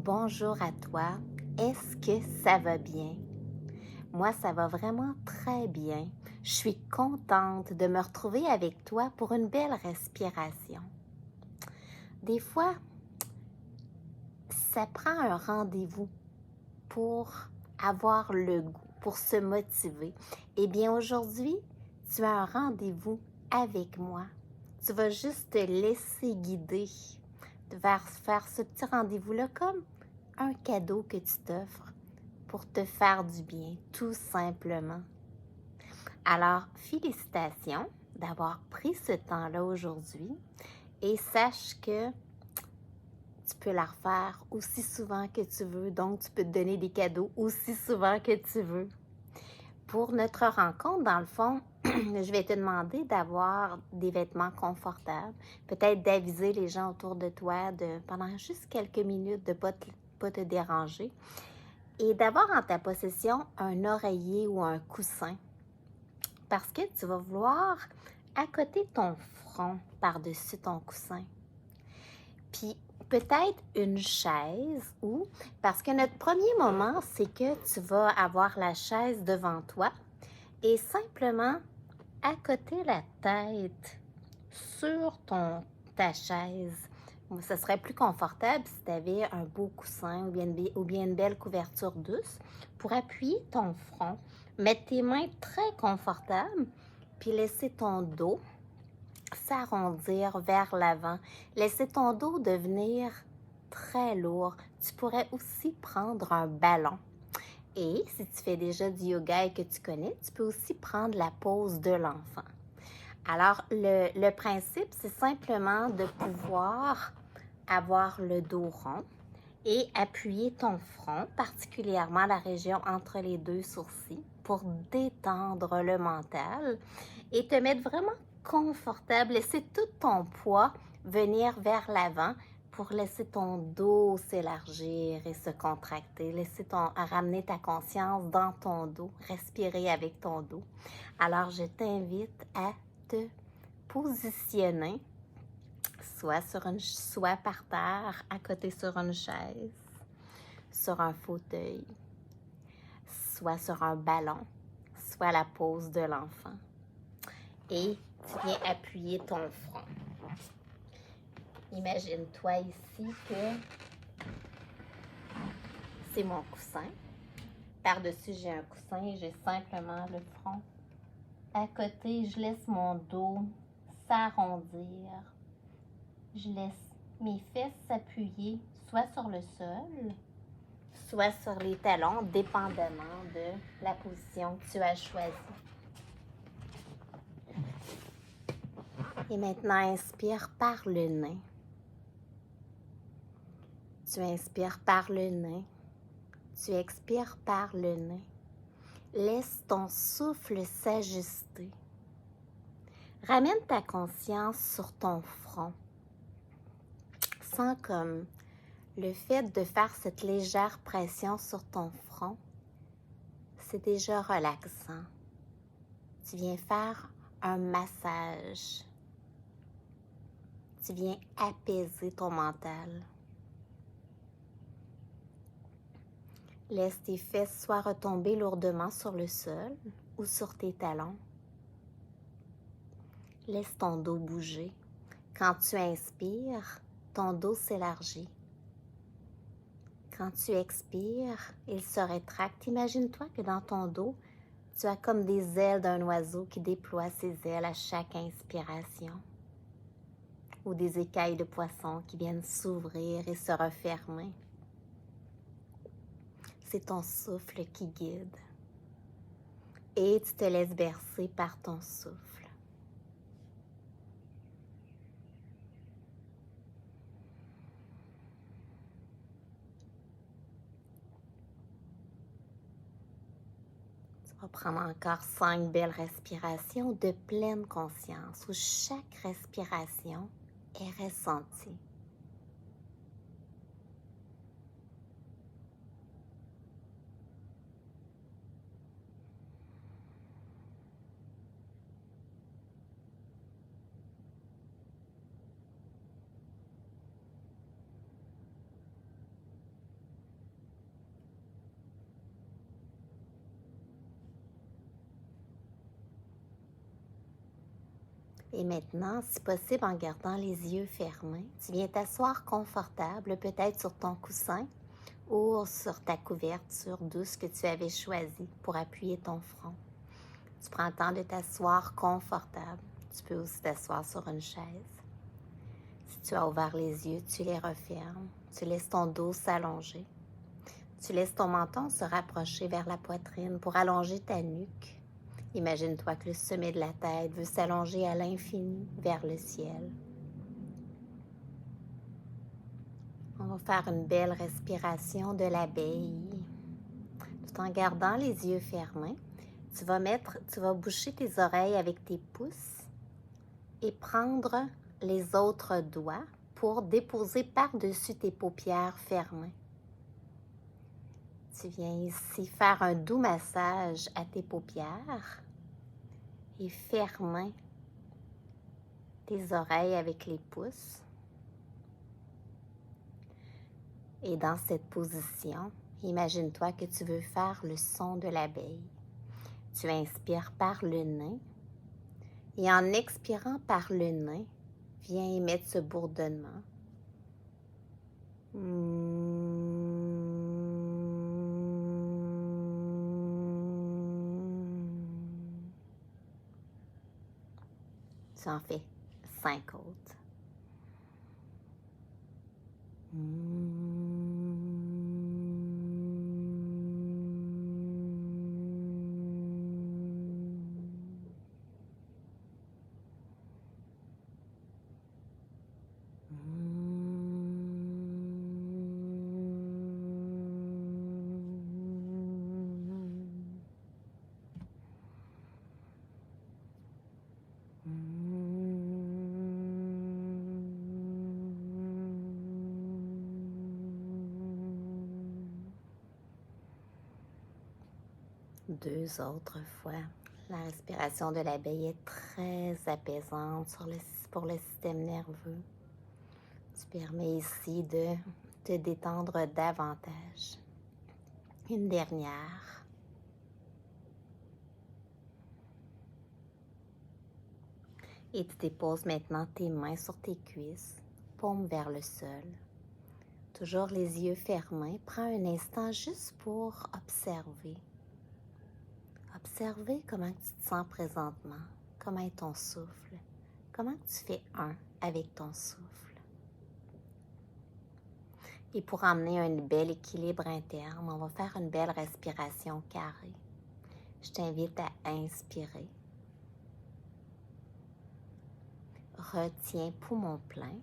Bonjour à toi. Est-ce que ça va bien? Moi, ça va vraiment très bien. Je suis contente de me retrouver avec toi pour une belle respiration. Des fois, ça prend un rendez-vous pour avoir le goût, pour se motiver. Eh bien, aujourd'hui, tu as un rendez-vous avec moi. Tu vas juste te laisser guider vers faire ce petit rendez-vous-là comme un cadeau que tu t'offres pour te faire du bien, tout simplement. Alors, félicitations d'avoir pris ce temps-là aujourd'hui et sache que tu peux la refaire aussi souvent que tu veux, donc tu peux te donner des cadeaux aussi souvent que tu veux. Pour notre rencontre, dans le fond, je vais te demander d'avoir des vêtements confortables, peut-être d'aviser les gens autour de toi pendant juste quelques minutes de ne pas te déranger et d'avoir en ta possession un oreiller ou un coussin parce que tu vas vouloir accoter ton front par-dessus ton coussin. Puis peut-être une chaise ou, parce que notre premier moment, c'est que tu vas avoir la chaise devant toi et simplement accoter la tête sur ta chaise. Ce serait plus confortable si tu avais un beau coussin ou bien une belle couverture douce pour appuyer ton front, mettre tes mains très confortables, puis laisser ton dos s'arrondir vers l'avant. Laisser ton dos devenir très lourd. Tu pourrais aussi prendre un ballon. Et si tu fais déjà du yoga et que tu connais, tu peux aussi prendre la pose de l'enfant. Alors, le principe, c'est simplement de pouvoir avoir le dos rond et appuyer ton front, particulièrement la région entre les deux sourcils, pour détendre le mental et te mettre vraiment confortable. Laisser tout ton poids venir vers l'avant pour laisser ton dos s'élargir et se contracter. Ramener ta conscience dans ton dos, respirer avec ton dos. Alors, je t'invite à te positionner soit par terre, à côté sur une chaise, sur un fauteuil, soit sur un ballon, soit la pose de l'enfant. Et tu viens appuyer ton front. Imagine-toi ici que c'est mon coussin. Par-dessus, j'ai un coussin et j'ai simplement le front. À côté, je laisse mon dos s'arrondir. Je laisse mes fesses s'appuyer soit sur le sol, soit sur les talons, dépendamment de la position que tu as choisie. Et maintenant, inspire par le nez. Tu inspires par le nez. Tu expires par le nez. Laisse ton souffle s'ajuster. Ramène ta conscience sur ton front. Sens comme le fait de faire cette légère pression sur ton front, c'est déjà relaxant. Tu viens faire un massage. Tu viens apaiser ton mental. Laisse tes fesses soit retomber lourdement sur le sol ou sur tes talons. Laisse ton dos bouger. Quand tu inspires, ton dos s'élargit. Quand tu expires, il se rétracte. Imagine-toi que dans ton dos, tu as comme des ailes d'un oiseau qui déploie ses ailes à chaque inspiration. Ou des écailles de poisson qui viennent s'ouvrir et se refermer. C'est ton souffle qui guide. Et tu te laisses bercer par ton souffle. Tu vas prendre encore 5 belles respirations de pleine conscience où chaque respiration est ressentie. Et maintenant, si possible, en gardant les yeux fermés, tu viens t'asseoir confortable, peut-être sur ton coussin ou sur ta couverture douce que tu avais choisie pour appuyer ton front. Tu prends le temps de t'asseoir confortable. Tu peux aussi t'asseoir sur une chaise. Si tu as ouvert les yeux, tu les refermes. Tu laisses ton dos s'allonger. Tu laisses ton menton se rapprocher vers la poitrine pour allonger ta nuque. Imagine-toi que le sommet de la tête veut s'allonger à l'infini vers le ciel. On va faire une belle respiration de l'abeille. Tout en gardant les yeux fermés, tu vas boucher tes oreilles avec tes pouces et prendre les autres doigts pour déposer par-dessus tes paupières fermées. Tu viens ici faire un doux massage à tes paupières et fermer tes oreilles avec les pouces. Et dans cette position, imagine-toi que tu veux faire le son de l'abeille. Tu inspires par le nez et en expirant par le nez, viens émettre ce bourdonnement. Tu en fais 5 autres. Deux autres fois. La respiration de l'abeille est très apaisante pour le système nerveux. Tu permets ici de te détendre davantage. Une dernière. Et tu déposes maintenant tes mains sur tes cuisses, paume vers le sol. Toujours les yeux fermés. Prends un instant juste pour observer. Observer comment tu te sens présentement, comment est ton souffle, comment tu fais un avec ton souffle. Et pour emmener un bel équilibre interne, on va faire une belle respiration carrée. Je t'invite à inspirer. Retiens poumon plein.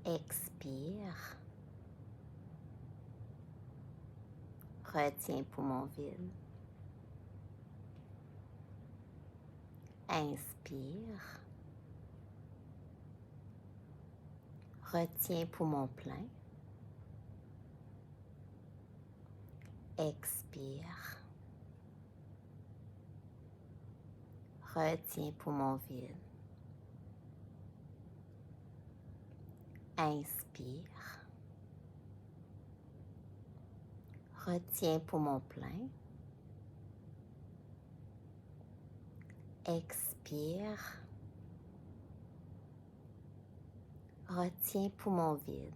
Expire. Retiens poumon vide. Inspire. Retiens poumon plein. Expire. Retiens poumon vide. Inspire. Retiens poumon plein. Expire. Retiens poumon vide.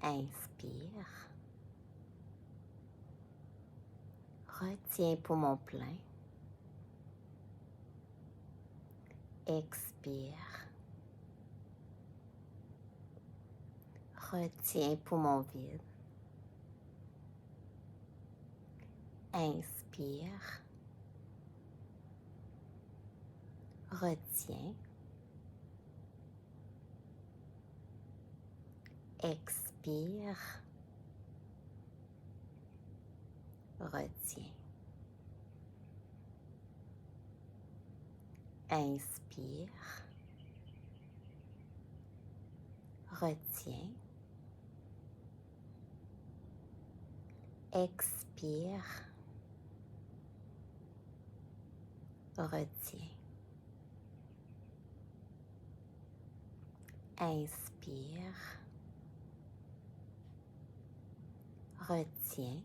Inspire. Retiens poumon plein. Expire. Retiens poumon vide. Inspire. Retiens. Expire. Retiens. Inspire. Retiens. Expire. Retiens. Inspire. Retiens.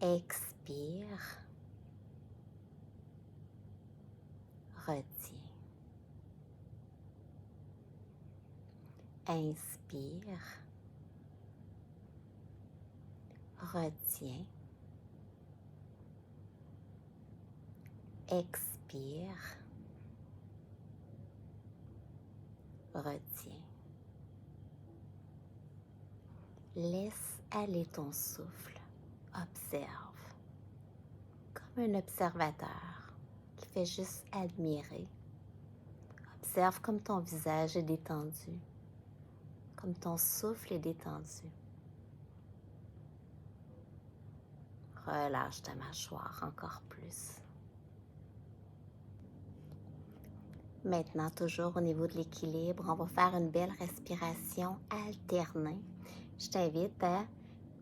Expire. Retiens. Inspire. Retiens. Expire. Retiens. Laisse aller ton souffle. Observe. Comme un observateur qui fait juste admirer. Observe comme ton visage est détendu. Comme ton souffle est détendu. Relâche ta mâchoire encore plus. Maintenant, toujours au niveau de l'équilibre, on va faire une belle respiration alternée. Je t'invite à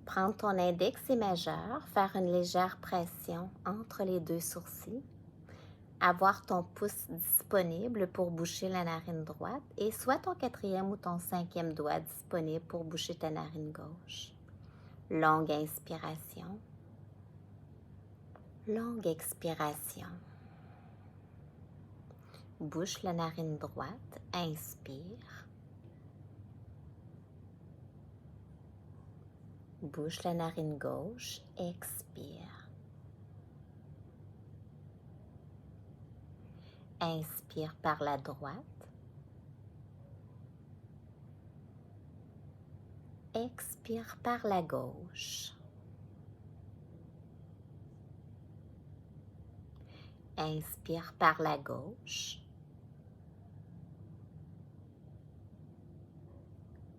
prendre ton index et majeur, faire une légère pression entre les deux sourcils, avoir ton pouce disponible pour boucher la narine droite et soit ton 4e ou ton 5e doigt disponible pour boucher ta narine gauche. Longue inspiration. Longue expiration. Bouche la narine droite, inspire. Bouche la narine gauche, expire. Inspire par la droite. Expire par la gauche. Inspire par la gauche.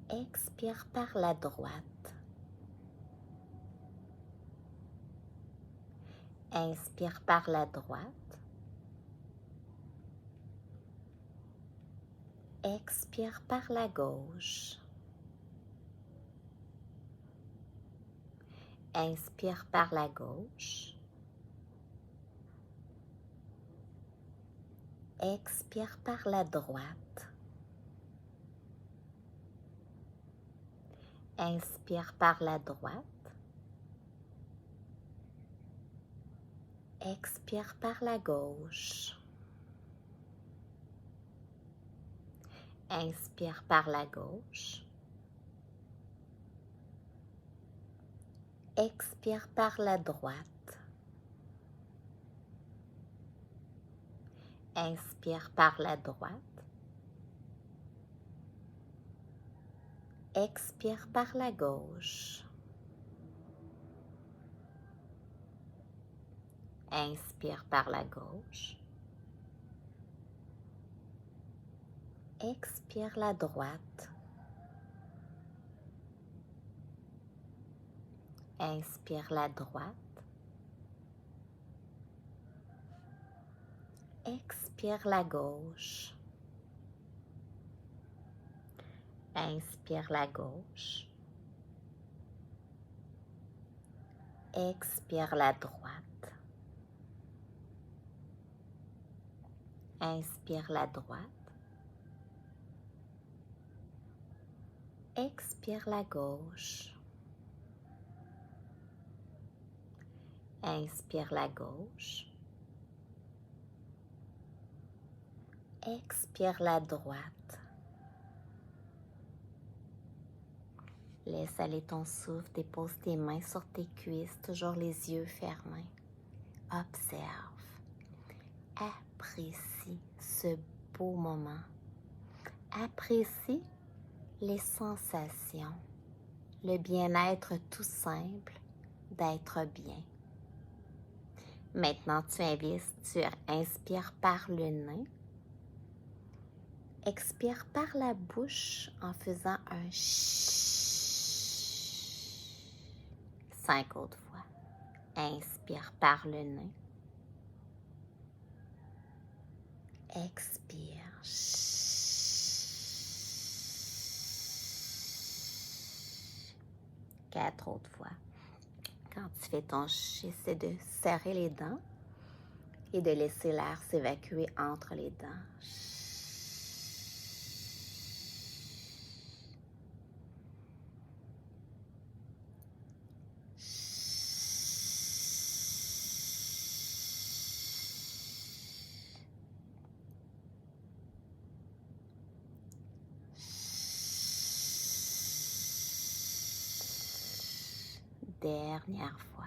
Expire par la droite. Inspire par la droite. Expire par la gauche. Inspire par la gauche. Expire par la droite. Inspire par la droite. Expire par la gauche. Inspire par la gauche. Expire par la droite. Inspire par la droite. Expire par la gauche. Inspire par la gauche. Expire la droite. Inspire la droite. Expire la gauche. Inspire la gauche. Expire la droite. Inspire la droite. Expire la gauche. Inspire la gauche. Expire la droite. Laisse aller ton souffle, dépose tes mains sur tes cuisses, toujours les yeux fermés. Observe. Apprécie ce beau moment. Apprécie les sensations, le bien-être tout simple d'être bien. Maintenant, tu inspires par le nez. Expire par la bouche en faisant un chut. 5 autres fois. Inspire par le nez. Expire. 4 autres fois. Quand tu fais ton chut, essaie de serrer les dents et de laisser l'air s'évacuer entre les dents. dernière fois.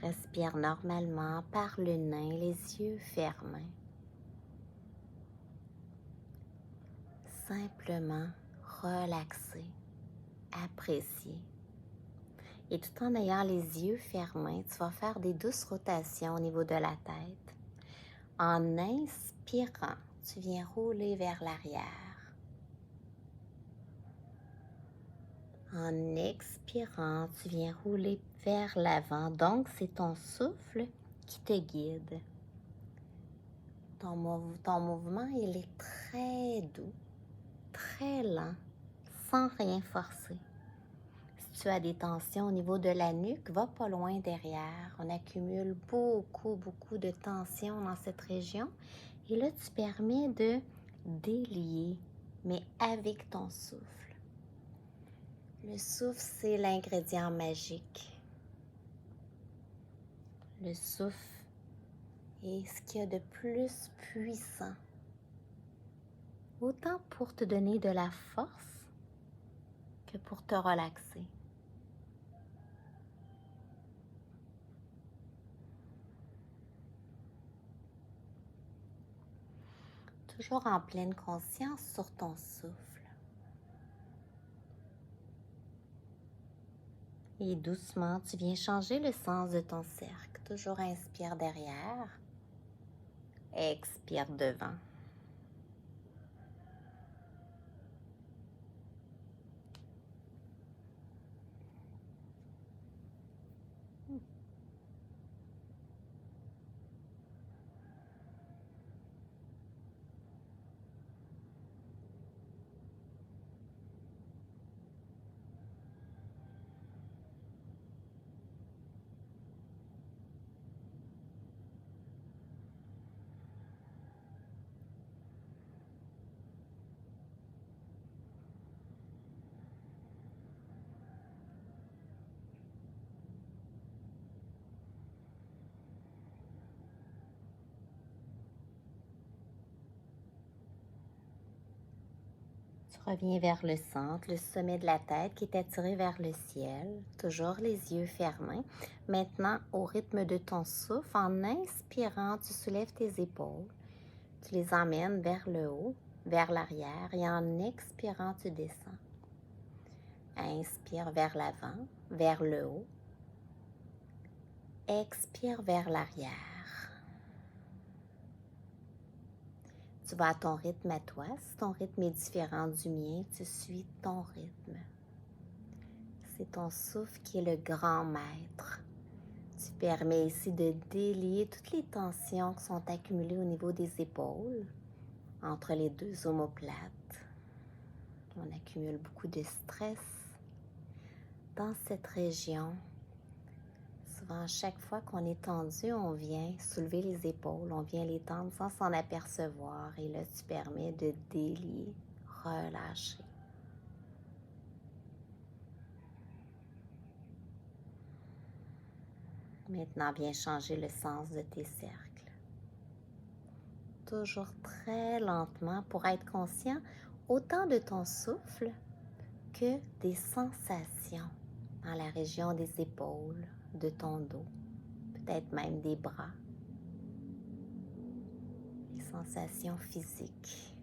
Respire normalement par le nez, les yeux fermés. Simplement relaxer, apprécier. Et tout en ayant les yeux fermés, tu vas faire des douces rotations au niveau de la tête. En inspirant, tu viens rouler vers l'arrière. En expirant, tu viens rouler vers l'avant. Donc, c'est ton souffle qui te guide. Ton mouvement, il est très doux, très lent, sans rien forcer. Si tu as des tensions au niveau de la nuque, va pas loin derrière. On accumule beaucoup de tensions dans cette région. Et là, tu permets de délier, mais avec ton souffle. Le souffle, c'est l'ingrédient magique. Le souffle est ce qu'il y a de plus puissant. Autant pour te donner de la force que pour te relaxer. Toujours en pleine conscience sur ton souffle. Et doucement, tu viens changer le sens de ton cercle. Toujours inspire derrière, expire devant. Tu reviens vers le centre, le sommet de la tête qui est attiré vers le ciel. Toujours les yeux fermés. Maintenant, au rythme de ton souffle, en inspirant, tu soulèves tes épaules. Tu les emmènes vers le haut, vers l'arrière. Et en expirant, tu descends. Inspire vers l'avant, vers le haut. Expire vers l'arrière. Tu vas à ton rythme à toi. Si ton rythme est différent du mien, tu suis ton rythme. C'est ton souffle qui est le grand maître. Tu permets ici de délier toutes les tensions qui sont accumulées au niveau des épaules, entre les deux omoplates. On accumule beaucoup de stress dans cette région. Souvent, chaque fois qu'on est tendu, on vient soulever les épaules, on vient les tendre sans s'en apercevoir. Et là, tu permets de délier, relâcher. Maintenant, viens changer le sens de tes cercles. Toujours très lentement pour être conscient autant de ton souffle que des sensations dans la région des épaules, de ton dos, peut-être même des bras. Des sensations physiques.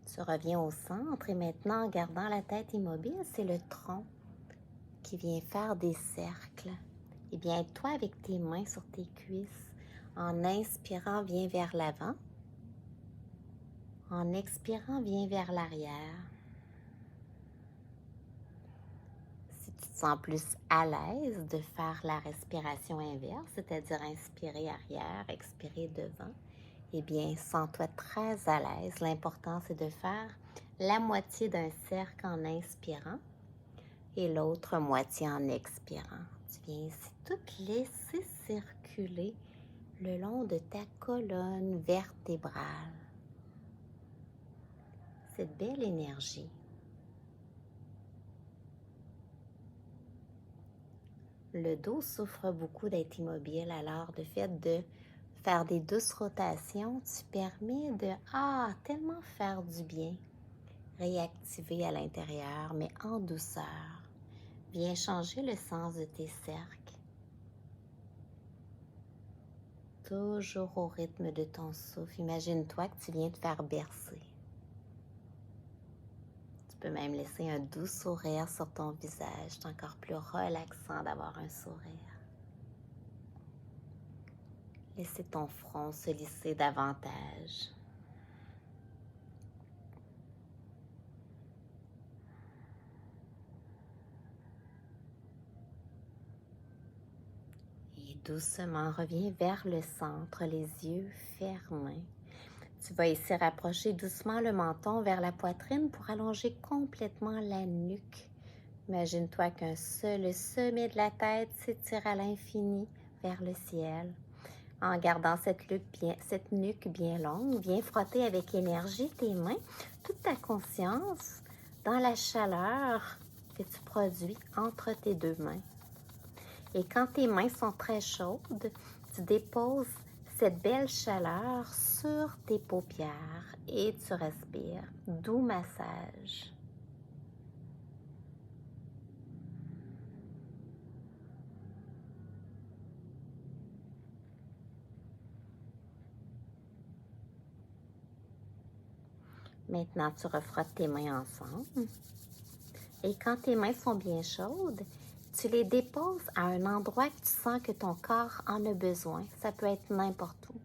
Tu reviens au centre et maintenant, en gardant la tête immobile, c'est le tronc qui vient faire des cercles. Eh bien, aide-toi avec tes mains sur tes cuisses. En inspirant, viens vers l'avant. En expirant, viens vers l'arrière. Si tu te sens plus à l'aise de faire la respiration inverse, c'est-à-dire inspirer arrière, expirer devant, eh bien, sens-toi très à l'aise. L'important, c'est de faire la moitié d'un cercle en inspirant et l'autre moitié en expirant. Tu viens ici tout laisser circuler le long de ta colonne vertébrale. Cette belle énergie. Le dos souffre beaucoup d'être immobile, alors le fait de faire des douces rotations, tu permets de tellement faire du bien, réactiver à l'intérieur, mais en douceur. Viens changer le sens de tes cercles, toujours au rythme de ton souffle. Imagine-toi que tu viens te faire bercer. Tu peux même laisser un doux sourire sur ton visage. C'est encore plus relaxant d'avoir un sourire. Laissez ton front se lisser davantage. Et doucement, reviens vers le centre, les yeux fermés. Tu vas ici rapprocher doucement le menton vers la poitrine pour allonger complètement la nuque. Imagine-toi qu'un seul sommet de la tête s'étire à l'infini vers le ciel. En gardant cette nuque bien longue, viens frotter avec énergie tes mains, toute ta conscience dans la chaleur que tu produis entre tes deux mains. Et quand tes mains sont très chaudes, tu déposes cette belle chaleur sur tes paupières et tu respires. Doux massage. Maintenant, tu refrottes tes mains ensemble. Et quand tes mains sont bien chaudes, tu les déposes à un endroit que tu sens que ton corps en a besoin. Ça peut être n'importe où.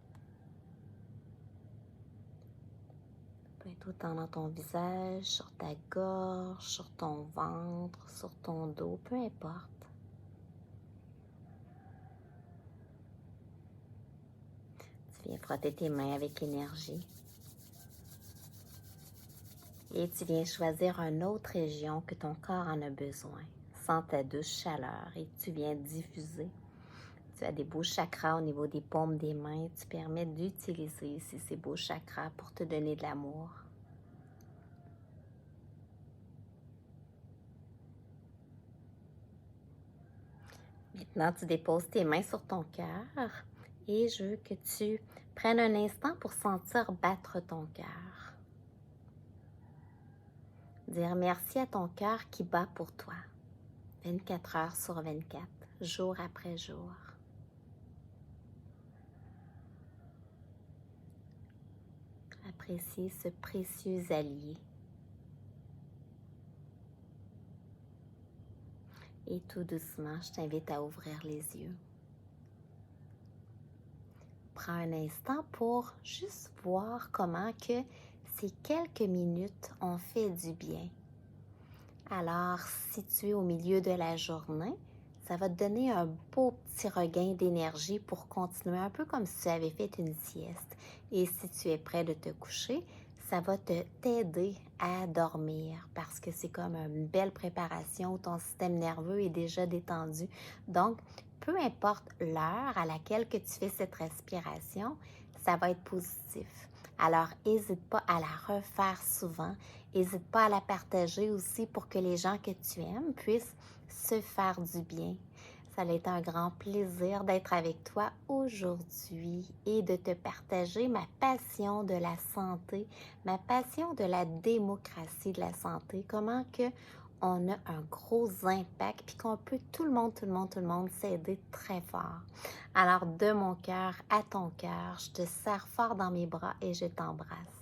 Ça peut être autant dans ton visage, sur ta gorge, sur ton ventre, sur ton dos, peu importe. Tu viens frotter tes mains avec énergie. Et tu viens choisir une autre région que ton corps en a besoin. Sens ta douce chaleur et tu viens diffuser. Tu as des beaux chakras au niveau des paumes des mains. Tu permets d'utiliser ici ces beaux chakras pour te donner de l'amour. Maintenant, tu déposes tes mains sur ton cœur et je veux que tu prennes un instant pour sentir battre ton cœur. Dire merci à ton cœur qui bat pour toi, 24 heures sur 24, jour après jour. Apprécier ce précieux allié. Et tout doucement, je t'invite à ouvrir les yeux. Prends un instant pour juste voir comment que ces quelques minutes ont fait du bien. Alors, si tu es au milieu de la journée, ça va te donner un beau petit regain d'énergie pour continuer, un peu comme si tu avais fait une sieste. Et si tu es prêt de te coucher, ça va t'aider à dormir parce que c'est comme une belle préparation où ton système nerveux est déjà détendu. Donc, peu importe l'heure à laquelle que tu fais cette respiration, ça va être positif. Alors, n'hésite pas à la refaire souvent. N'hésite pas à la partager aussi pour que les gens que tu aimes puissent se faire du bien. Ça a été un grand plaisir d'être avec toi aujourd'hui et de te partager ma passion de la santé, ma passion de la démocratie de la santé, comment que on a un gros impact puis qu'on peut tout le monde s'aider très fort. Alors de mon cœur à ton cœur, je te serre fort dans mes bras et je t'embrasse.